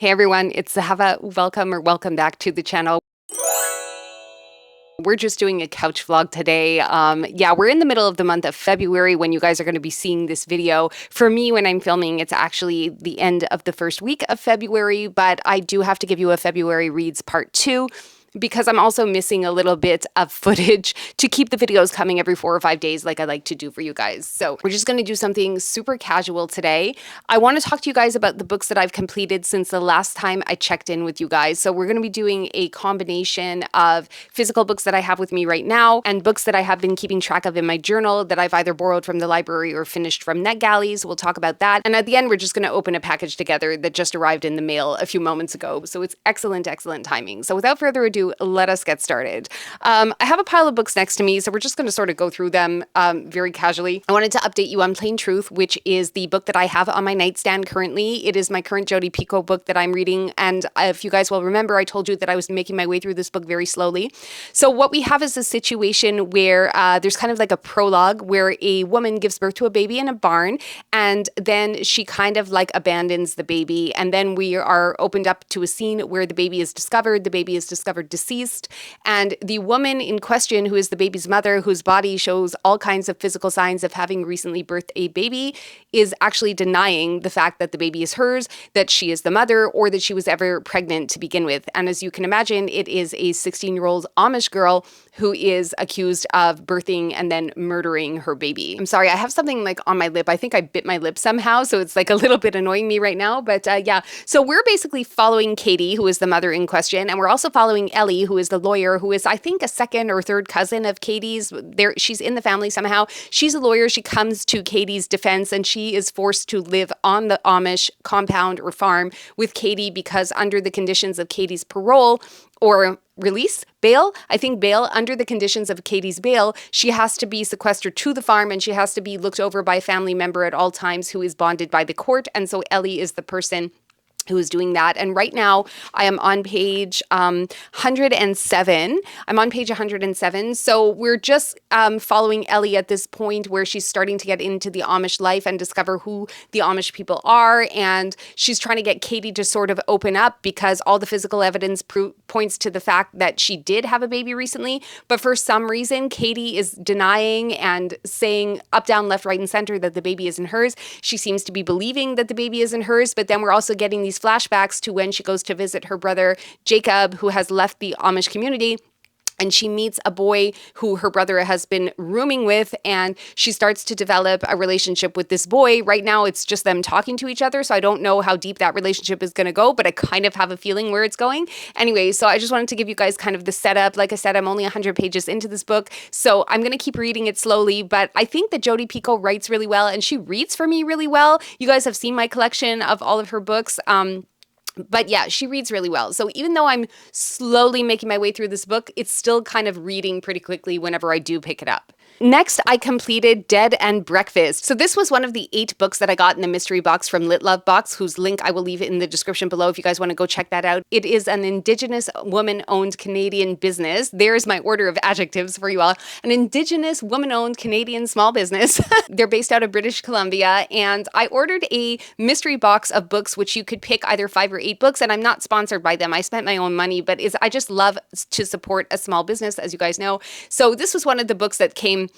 Hey everyone, it's Zahava. Welcome back to the channel. We're just doing a couch vlog today. We're in the middle of the month of February when you guys are going to be seeing this video. For me, when I'm filming, it's actually the end of the first week of February, but I do have to give you a February Reads Part 2. Because I'm also missing a little bit of footage to keep the videos coming every 4 or 5 days like I like to do for you guys. So we're just going to do something super casual today. I want to talk to you guys about the books that I've completed since the last time I checked in with you guys. So we're going to be doing a combination of physical books that I have with me right now and books that I have been keeping track of in my journal that I've either borrowed from the library or finished from NetGalleys. We'll talk about that. And at the end, we're just going to open a package together that just arrived in the mail a few moments ago. So it's excellent timing. So without further ado, let us get started. I have a pile of books next to me, so we're just going to sort of go through them very casually. I wanted to update you on Plain Truth, which is the book that I have on my nightstand currently. It is my current Jodi Picoult book that I'm reading, and if you guys will remember, I told you that I was making my way through this book very slowly. So what we have is a situation where there's kind of like a prologue where a woman gives birth to a baby in a barn, and then she kind of like abandons the baby, and then we are opened up to a scene where the baby is discovered. The baby is discovered deceased. And the woman in question, who is the baby's mother, whose body shows all kinds of physical signs of having recently birthed a baby, is actually denying the fact that the baby is hers, that she is the mother, or that she was ever pregnant to begin with. And as you can imagine, it is a 16-year-old Amish girl who is accused of birthing and then murdering her baby. I'm sorry, I have something like on my lip. I think I bit my lip somehow, so it's like a little bit annoying me right now. But yeah, so we're basically following Katie, who is the mother in question, and we're also following Ellie, who is the lawyer, who is, I think, a second or third cousin of Katie's. She's in the family somehow. She's a lawyer. She comes to Katie's defense, and she is forced to live on the Amish compound or farm with Katie because under the conditions of Katie's parole or release, bail, I think bail, under the conditions of Katie's bail, she has to be sequestered to the farm and she has to be looked over by a family member at all times who is bonded by the court. And so Ellie is the person who is doing that. And right now I am on page 107. I'm on page 107. So we're just following Ellie at this point where she's starting to get into the Amish life and discover who the Amish people are. And she's trying to get Katie to sort of open up because all the physical evidence points to the fact that she did have a baby recently. But for some reason, Katie is denying and saying up, down, left, right, and center that the baby isn't hers. She seems to be believing that the baby isn't hers. But then we're also getting these flashbacks to when she goes to visit her brother Jacob, who has left the Amish community. And she meets a boy who her brother has been rooming with, and she starts to develop a relationship with this boy. Right now, it's just them talking to each other, so I don't know how deep that relationship is going to go, but I kind of have a feeling where it's going. Anyway, so I just wanted to give you guys kind of the setup. Like I said, I'm only 100 pages into this book, so I'm going to keep reading it slowly, but I think that Jodi Picoult writes really well, and she reads for me really well. You guys have seen my collection of all of her books. But yeah, she reads really well. So even though I'm slowly making my way through this book, it's still kind of reading pretty quickly whenever I do pick it up. Next, I completed Dead and Breakfast. So this was one of the 8 books that I got in the mystery box from Lit Love Box, whose link I will leave in the description below if you guys want to go check that out. It is an Indigenous woman-owned Canadian business. There's my order of adjectives for you all. An Indigenous woman-owned Canadian small business. They're based out of British Columbia, and I ordered a mystery box of books which you could pick either 5 or 8 books, and I'm not sponsored by them. I spent my own money, but I just love to support a small business, as you guys know. So this was one of the books that came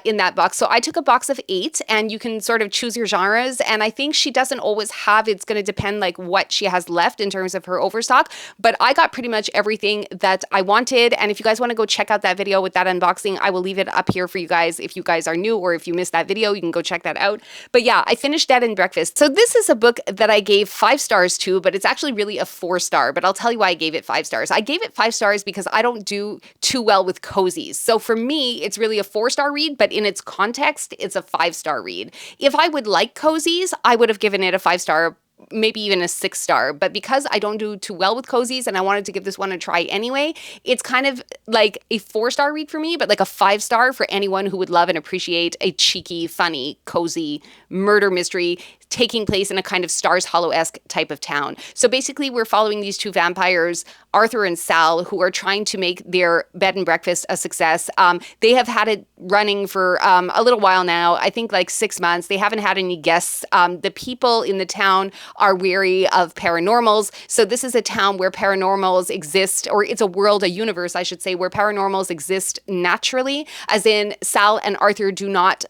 in that box. So I took a box of 8, and you can sort of choose your genres. And I think she doesn't always have, it's going to depend like what she has left in terms of her overstock. But I got pretty much everything that I wanted. And if you guys want to go check out that video with that unboxing, I will leave it up here for you guys. If you guys are new or if you missed that video, you can go check that out. But yeah, I finished Dead and Breakfast. So this is a book that I gave 5 stars to, but it's actually really a 4-star. But I'll tell you why I gave it 5 stars. I gave it 5 stars because I don't do too well with cozies. So for me, it's really a 4-star read, but in its context, it's a 5-star read. If I would like cozies, I would have given it a 5-star, maybe even a 6-star. But because I don't do too well with cozies and I wanted to give this one a try anyway, it's kind of like a 4-star read for me, but like a 5-star for anyone who would love and appreciate a cheeky, funny, cozy murder mystery taking place in a kind of Stars Hollow-esque type of town. So basically, we're following these 2 vampires, Arthur and Sal, who are trying to make their bed and breakfast a success. They have had it running for a little while now, I think like 6 months. They haven't had any guests. The people in the town are wary of paranormals. So this is a town where paranormals exist, or it's a world, a universe, I should say, where paranormals exist naturally, as in Sal and Arthur do not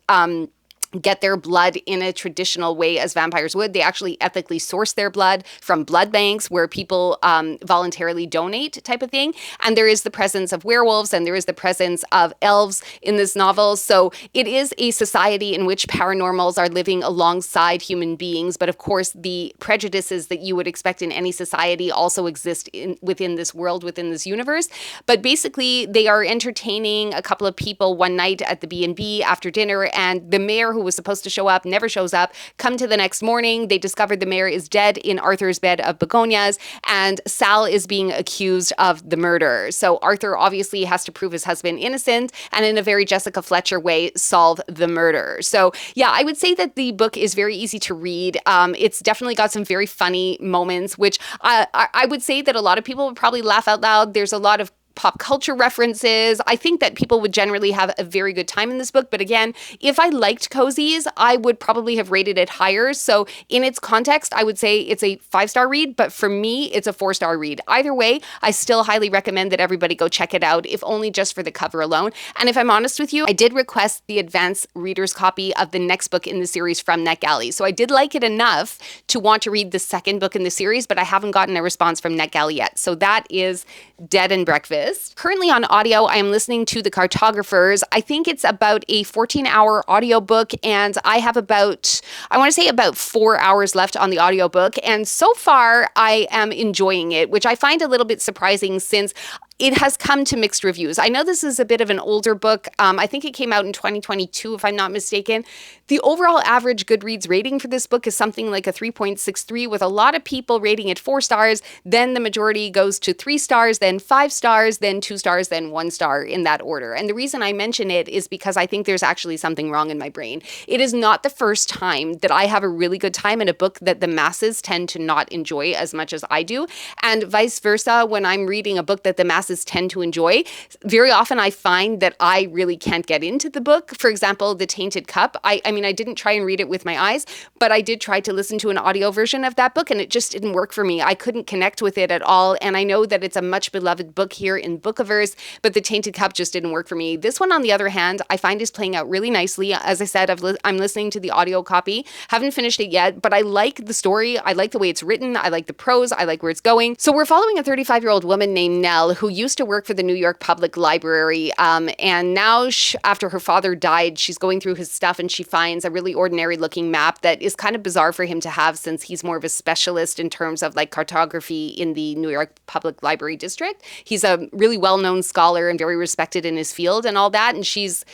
get their blood in a traditional way as vampires would. They actually ethically source their blood from blood banks where people voluntarily donate, type of thing. And there is the presence of werewolves and there is the presence of elves in this novel. So it is a society in which paranormals are living alongside human beings. But of course, the prejudices that you would expect in any society also exist within this world, within this universe. But basically, they are entertaining a couple of people one night at the B&B after dinner, and the mayor who was supposed to show up never shows up. Come to the next morning, they discover the mayor is dead in Arthur's bed of begonias, and Sal is being accused of the murder. So Arthur obviously has to prove his husband innocent, and in a very Jessica Fletcher way, solve the murder. So yeah, I would say that the book is very easy to read. It's definitely got some very funny moments, which I would say that a lot of people would probably laugh out loud. There's a lot of pop culture references. I think that people would generally have a very good time in this book. But again, if I liked cozies, I would probably have rated it higher. So in its context, I would say it's a 5-star read, but for me, it's a 4-star read. Either way, I still highly recommend that everybody go check it out, if only just for the cover alone. And if I'm honest with you, I did request the advance reader's copy of the next book in the series from NetGalley. So I did like it enough to want to read the second book in the series, but I haven't gotten a response from NetGalley yet. So that is Dead and Breakfast. Currently on audio, I am listening to The Cartographers. I think it's about a 14-hour audiobook, and I have about 4 hours left on the audiobook. And so far, I am enjoying it, which I find a little bit surprising since it has come to mixed reviews. I know this is a bit of an older book. I think it came out in 2022, if I'm not mistaken. The overall average Goodreads rating for this book is something like a 3.63, with a lot of people rating it 4 stars. Then the majority goes to 3 stars, then 5 stars, then 2 stars, then 1 star, in that order. And the reason I mention it is because I think there's actually something wrong in my brain. It is not the first time that I have a really good time in a book that the masses tend to not enjoy as much as I do. And vice versa, when I'm reading a book that the masses tend to enjoy, very often I find that I really can't get into the book. For example, The Tainted Cup. I mean, I didn't try and read it with my eyes, but I did try to listen to an audio version of that book, and it just didn't work for me. I couldn't connect with it at all, and I know that it's a much beloved book here in Booktubers, but The Tainted Cup just didn't work for me. This one, on the other hand, I find is playing out really nicely. As I said, I'm listening to the audio copy. Haven't finished it yet, but I like the story. I like the way it's written. I like the prose. I like where it's going. So we're following a 35-year-old woman named Nell who used to work for the New York Public Library, and now after her father died, she's going through his stuff and she finds a really ordinary-looking map that is kind of bizarre for him to have, since he's more of a specialist in terms of like cartography in the New York Public Library district. He's a really well-known scholar and very respected in his field and all that, and she's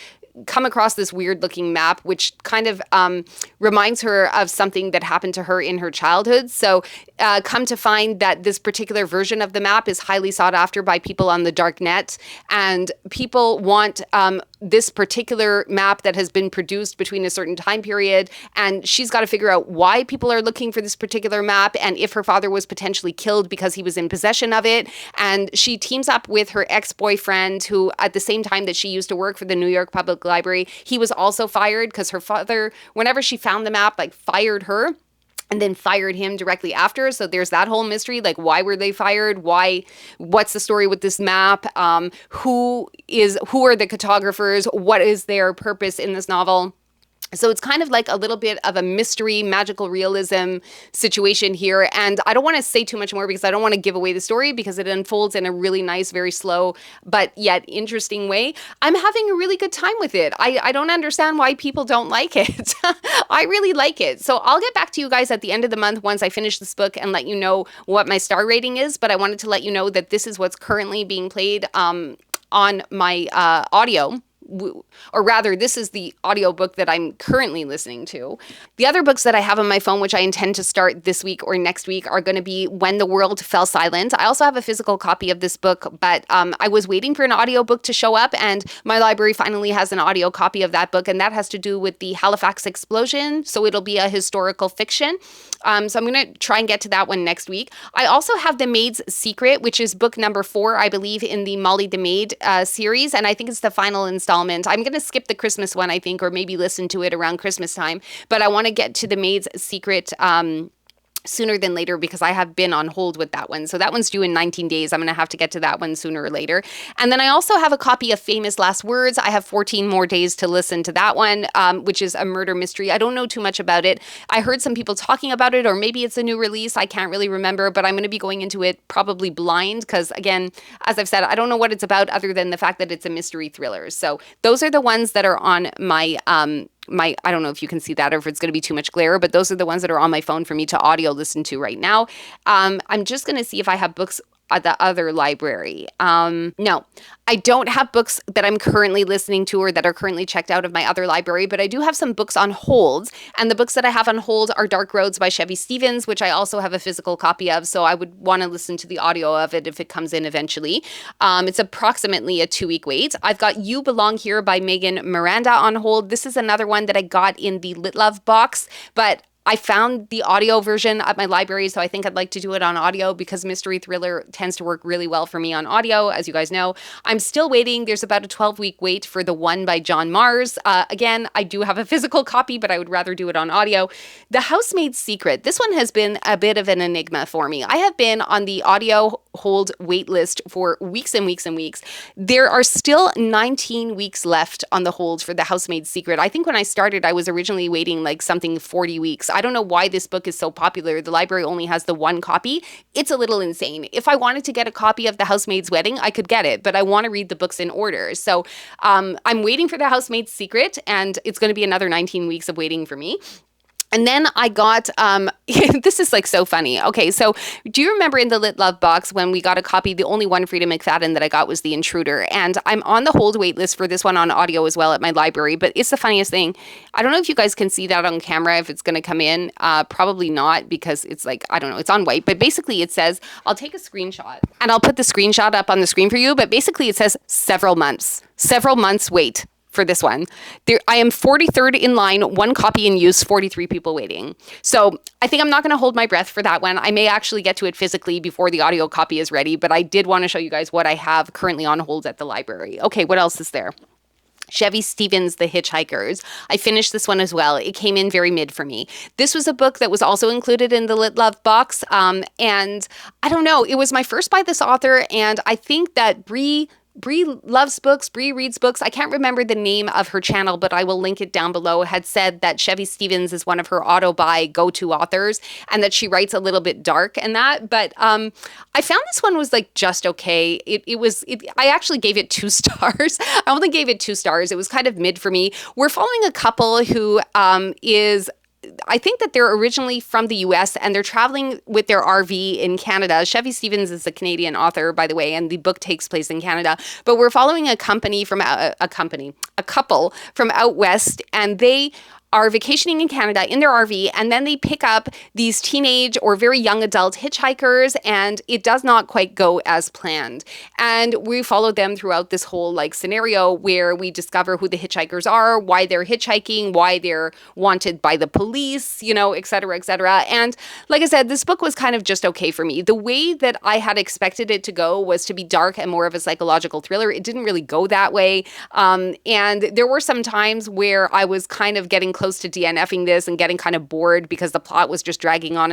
come across this weird looking map, which kind of reminds her of something that happened to her in her childhood. So come to find that this particular version of the map is highly sought after by people on the dark net, and people want this particular map that has been produced between a certain time period, and she's got to figure out why people are looking for this particular map and if her father was potentially killed because he was in possession of it. And she teams up with her ex-boyfriend, who at the same time that she used to work for the New York Public Library, he was also fired because her father, whenever she found the map, like fired her and then fired him directly after. So there's that whole mystery, like why were they fired? What's the story with this map? Who are the cartographers? What is their purpose in this novel? So it's kind of like a little bit of a mystery, magical realism situation here. And I don't want to say too much more because I don't want to give away the story, because it unfolds in a really nice, very slow, but yet interesting way. I'm having a really good time with it. I don't understand why people don't like it. I really like it. So I'll get back to you guys at the end of the month once I finish this book and let you know what my star rating is. But I wanted to let you know that this is what's currently being played on my audio. Or rather, this is the audiobook that I'm currently listening to. The other books that I have on my phone, which I intend to start this week or next week, are going to be When the World Fell Silent. I also have a physical copy of this book, but I was waiting for an audiobook to show up, and my library finally has an audio copy of that book, and that has to do with the Halifax explosion, so it'll be a historical fiction. So I'm going to try and get to that one next week. I also have The Maid's Secret, which is book number 4, I believe, in the Molly the Maid series, and I think it's the final installment. I'm going to skip the Christmas one, I think, or maybe listen to it around Christmas time, but I want to get to The Maid's Secret sooner than later because I have been on hold with that one. So that one's due in 19 days. I'm going to have to get to that one sooner or later. And then I also have a copy of Famous Last Words. I have 14 more days to listen to that one, which is a murder mystery. I don't know too much about it. I heard some people talking about it, or maybe it's a new release. I can't really remember, but I'm going to be going into it probably blind because, again, as I've said, I don't know what it's about other than the fact that it's a mystery thriller. So those are the ones that are on my I don't know if you can see that or if it's going to be too much glare, but those are the ones that are on my phone for me to audio listen to right now. I'm just going to see if I have books at the other library. No, I don't have books that I'm currently listening to or that are currently checked out of my other library, but I do have some books on hold. And the books that I have on hold are Dark Roads by Chevy Stevens, which I also have a physical copy of. So I would want to listen to the audio of it if it comes in eventually. It's approximately a 2-week wait. I've got You Belong Here by Megan Miranda on hold. This is another one that I got in the Lit Love box, but I found the audio version at my library, so I think I'd like to do it on audio because mystery thriller tends to work really well for me on audio, as you guys know. I'm still waiting. There's about a 12-week wait for The One by John Mars. Again, I do have a physical copy, but I would rather do it on audio. The Housemaid's Secret. This one has been a bit of an enigma for me. I have been on the audio hold wait list for weeks and weeks and weeks. There are still 19 weeks left on the hold for The Housemaid's Secret. I think when I started, I was originally waiting like something 40 weeks. I don't know why this book is so popular. The library only has the one copy. It's a little insane. If I wanted to get a copy of The Housemaid's Wedding, I could get it, but I want to read the books in order. So I'm waiting for The Housemaid's Secret, and it's going to be another 19 weeks of waiting for me. And then I got, this is like so funny. Okay, so do you remember in the Lit Love box when we got a copy, the only one Frida McFadden that I got was The Intruder. And I'm on the hold wait list for this one on audio as well at my library. But it's the funniest thing. I don't know if you guys can see that on camera, if it's going to come in. Probably not because it's like, I don't know, it's on white. But basically it says, I'll take a screenshot and I'll put the screenshot up on the screen for you. But basically it says several months wait for this one. I am 43rd in line, one copy in use, 43 people waiting. So I think I'm not going to hold my breath for that one. I may actually get to it physically before the audio copy is ready, but I did want to show you guys what I have currently on hold at the library. Okay, what else is there? Chevy Stevens' The Hitchhikers. I finished this one as well. It came in very mid for me. This was a book that was also included in the Lit Love box. And I don't know, it was my first by this author. And I think that Bree loves books. Bree reads books. I can't remember the name of her channel, but I will link it down below. Had said that Chevy Stevens is one of her auto-buy go-to authors and that she writes a little bit dark and that. But I found this one was like just okay. I actually gave it 2 stars. I only gave it 2 stars. It was kind of mid for me. We're following a couple who I think that they're originally from the US and they're traveling with their RV in Canada. Chevy Stevens is a Canadian author, by the way, and the book takes place in Canada. But we're following a couple from out west, and they are vacationing in Canada in their RV, and then they pick up these teenage or very young adult hitchhikers, and it does not quite go as planned. And we follow them throughout this whole like scenario where we discover who the hitchhikers are, why they're hitchhiking, why they're wanted by the police, et cetera, et cetera. And like I said, this book was kind of just okay for me. The way that I had expected it to go was to be dark and more of a psychological thriller. It didn't really go that way. And there were some times where I was kind of getting close to DNFing this and getting kind of bored because the plot was just dragging on.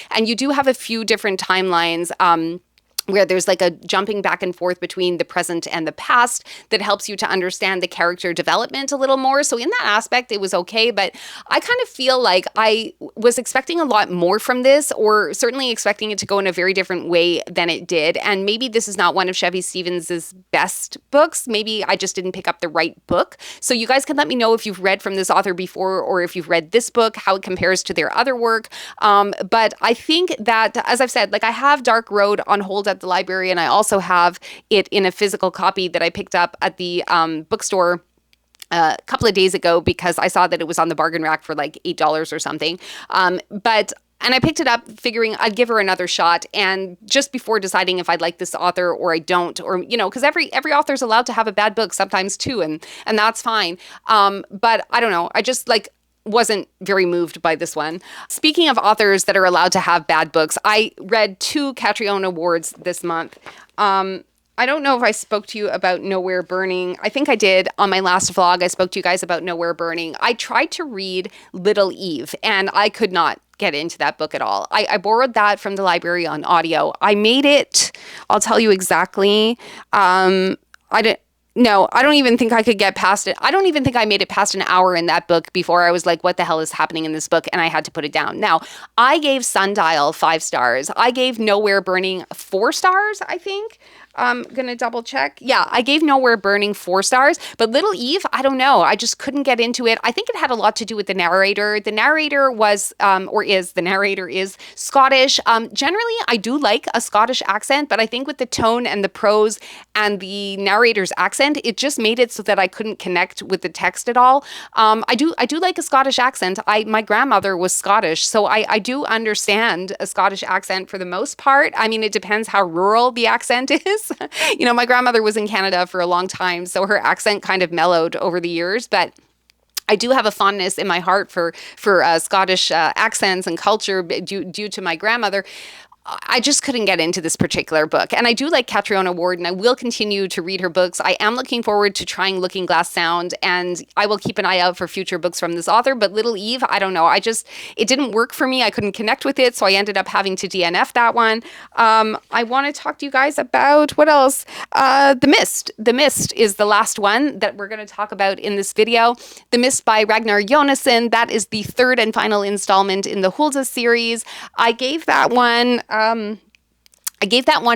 And you do have a few different timelines where there's like a jumping back and forth between the present and the past that helps you to understand the character development a little more. So in that aspect, it was okay, but I kind of feel like I was expecting a lot more from this, or certainly expecting it to go in a very different way than it did. And maybe this is not one of Chevy Stevens's best books. Maybe I just didn't pick up the right book. So you guys can let me know if you've read from this author before, or if you've read this book, how it compares to their other work. But I think that, as I've said, like I have Dark Road on hold at the library, and I also have it in a physical copy that I picked up at the bookstore a couple of days ago because I saw that it was on the bargain rack for like $8 or something. And I picked it up figuring I'd give her another shot, and just before deciding if I'd like this author or I don't, or, because every author's allowed to have a bad book sometimes too, and that's fine. But I don't know. I just wasn't very moved by this one. Speaking of authors that are allowed to have bad books, I read 2 Catriona Awards this month. I don't know if I spoke to you about Nowhere Burning. I think I did on my last vlog. I spoke to you guys about Nowhere Burning. I tried to read Little Eve, and I could not get into that book at all. I borrowed that from the library on audio. I made it, I'll tell you exactly. I don't even think I could get past it. I don't even think I made it past an hour in that book before I was like, what the hell is happening in this book? And I had to put it down. Now, I gave Sundial 5 stars. I gave Nowhere Burning 4 stars, I think. I'm going to double check. Yeah, I gave Nowhere Burning 4 stars, but Little Eve, I don't know. I just couldn't get into it. I think it had a lot to do with the narrator. The narrator is Scottish. Generally, I do like a Scottish accent, but I think with the tone and the prose and the narrator's accent, it just made it so that I couldn't connect with the text at all. I do like a Scottish accent. My grandmother was Scottish, so I do understand a Scottish accent for the most part. I mean, it depends how rural the accent is. My grandmother was in Canada for a long time, so her accent kind of mellowed over the years, but I do have a fondness in my heart for Scottish accents and culture due to my grandmother. I just couldn't get into this particular book. And I do like Catriona Ward, and I will continue to read her books. I am looking forward to trying Looking Glass Sound, and I will keep an eye out for future books from this author. But Little Eve, I don't know. It didn't work for me. I couldn't connect with it, so I ended up having to DNF that one. I want to talk to you guys about, what else? The Mist. The Mist is the last one that we're going to talk about in this video. The Mist by Ragnar Jonasson. That is the 3rd and final installment in the Hulda series. I gave that one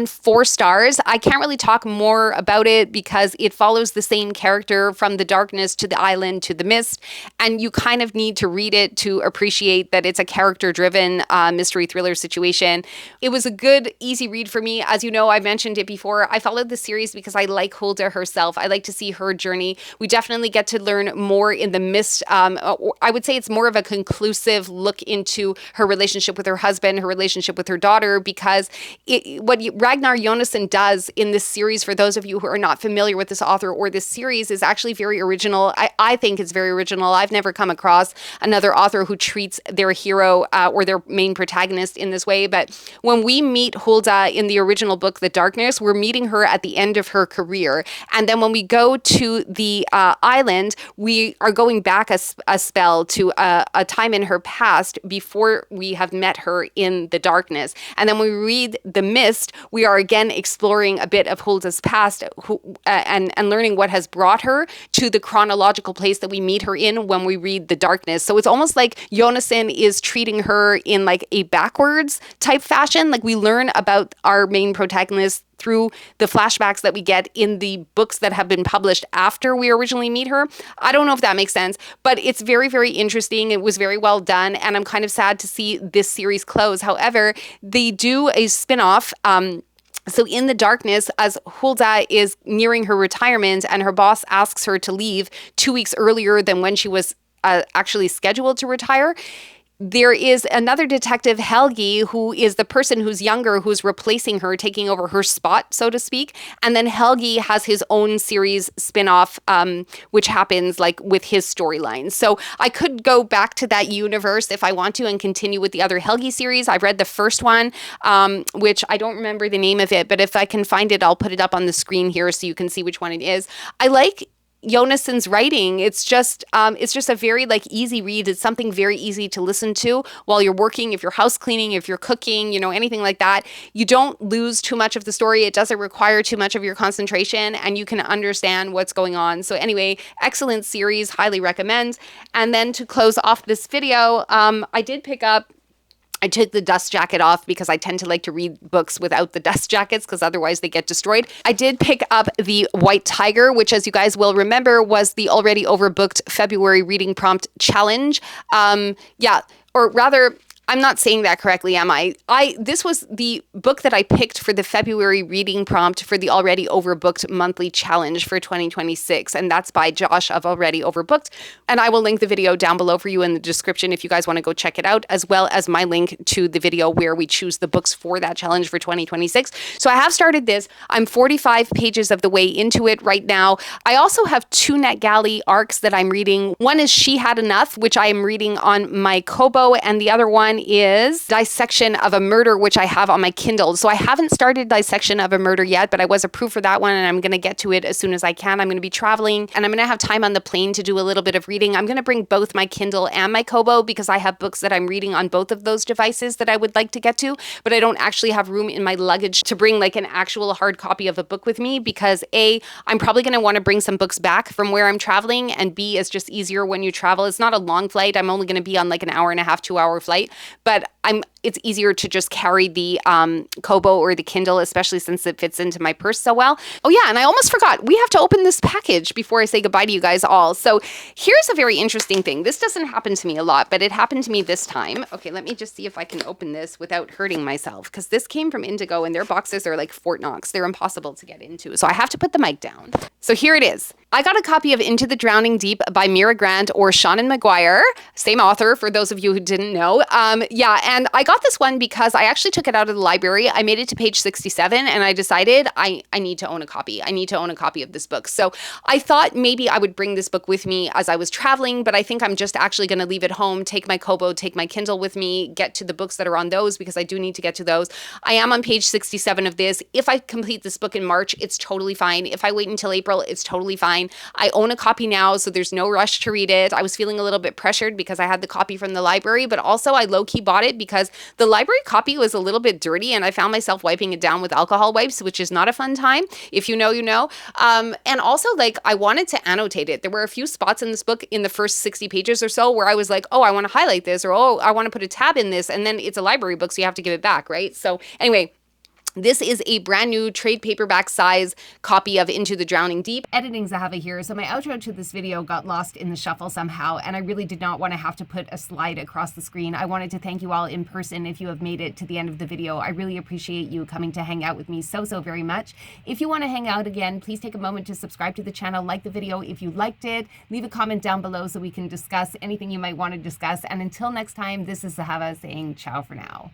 4 stars. I can't really talk more about it because it follows the same character from the darkness to the island to the mist, and you kind of need to read it to appreciate that it's a character-driven mystery thriller situation. It was a good, easy read for me. As you know, I mentioned it before. I followed the series because I like Hulda herself. I like to see her journey. We definitely get to learn more in the mist. I would say it's more of a conclusive look into her relationship with her husband, her relationship with her daughter, because what Ragnar Jonasson does in this series, for those of you who are not familiar with this author or this series, is actually very original. I think it's very original. I've never come across another author who treats their hero or their main protagonist in this way. But when we meet Hulda in the original book, The Darkness, we're meeting her at the end of her career. And then when we go to the island, we are going back a spell to a time in her past before we have met her in The Darkness. And then when we read The Mist, we are again exploring a bit of Hulda's past and learning what has brought her to the chronological place that we meet her in when we read The Darkness. So it's almost like Jonasson is treating her in like a backwards type fashion. Like we learn about our main protagonist through the flashbacks that we get in the books that have been published after we originally meet her. I don't know if that makes sense, but it's very, very interesting. It was very well done, and I'm kind of sad to see this series close. However, they do a spin-off. So in The Darkness, as Hulda is nearing her retirement and her boss asks her to leave 2 weeks earlier than when she was actually scheduled to retire, there is another detective, Helgi, who is the person who's younger, who's replacing her, taking over her spot, so to speak. And then Helgi has his own series spin-off, which happens like with his storyline. So I could go back to that universe if I want to and continue with the other Helgi series. I've read the first one, which I don't remember the name of it, but if I can find it, I'll put it up on the screen here so you can see which one it is. I like Jonasson's writing. It's just a very like easy read. It's something very easy to listen to while you're working, if you're house cleaning, if you're cooking, anything like that. You don't lose too much of the story. It doesn't require too much of your concentration, and you can understand what's going on. So anyway, excellent series, highly recommend. And then to close off this video, I took the dust jacket off because I tend to like to read books without the dust jackets because otherwise they get destroyed. I did pick up The White Tiger, which, as you guys will remember, was the already overbooked February reading prompt challenge. Or rather, I'm not saying that correctly, am I? This was the book that I picked for the February reading prompt for the already overbooked monthly challenge for 2026. And that's by Josh of Already Overbooked. And I will link the video down below for you in the description if you guys want to go check it out, as well as my link to the video where we choose the books for that challenge for 2026. So I have started this. I'm 45 pages of the way into it right now. I also have 2 NetGalley arcs that I'm reading. One is She Had Enough, which I am reading on my Kobo, and the other one one is Dissection of a Murder, which I have on my Kindle. So I haven't started Dissection of a Murder yet, but I was approved for that one, and I'm going to get to it as soon as I can. I'm going to be traveling, and I'm going to have time on the plane to do a little bit of reading. I'm going to bring both my Kindle and my Kobo because I have books that I'm reading on both of those devices that I would like to get to, but I don't actually have room in my luggage to bring like an actual hard copy of a book with me because A, I'm probably going to want to bring some books back from where I'm traveling, and B, it's just easier when you travel. It's not a long flight. I'm only going to be on like an hour and a half, 2-hour flight, but it's easier to just carry the Kobo or the Kindle, especially since it fits into my purse so well. Oh yeah, and I almost forgot, we have to open this package before I say goodbye to you guys all. So here's a very interesting thing. This doesn't happen to me a lot, but it happened to me this time. Okay, let me just see if I can open this without hurting myself, because this came from Indigo and their boxes are like Fort Knox. They're impossible to get into. So I have to put the mic down. So here it is. I got a copy of Into the Drowning Deep by Mira Grant or Seanan McGuire, same author for those of you who didn't know. Yeah, and I got this one because I actually took it out of the library. I made it to page 67 and I decided I need to own a copy. I need to own a copy of this book. So I thought maybe I would bring this book with me as I was traveling, but I think I'm just actually going to leave it home, take my Kobo, take my Kindle with me, get to the books that are on those because I do need to get to those. I am on page 67 of this. If I complete this book in March, it's totally fine. If I wait until April, it's totally fine. I own a copy now, so there's no rush to read it. I was feeling a little bit pressured because I had the copy from the library, but also I low-key bought it because the library copy was a little bit dirty and I found myself wiping it down with alcohol wipes, which is not a fun time. If you know, you know. And also, like, I wanted to annotate it. There were a few spots in this book in the first 60 pages or so where I was like, oh, I want to highlight this, or oh, I want to put a tab in this, and then it's a library book, so you have to give it back, right? So anyway, this is a brand new trade paperback size copy of Into the Drowning Deep. Editing Zahava here. So my outro to this video got lost in the shuffle somehow, and I really did not want to have to put a slide across the screen. I wanted to thank you all in person if you have made it to the end of the video. I really appreciate you coming to hang out with me so very much. If you want to hang out again, please take a moment to subscribe to the channel, like the video if you liked it, leave a comment down below so we can discuss anything you might want to discuss. And until next time, this is Zahava saying ciao for now.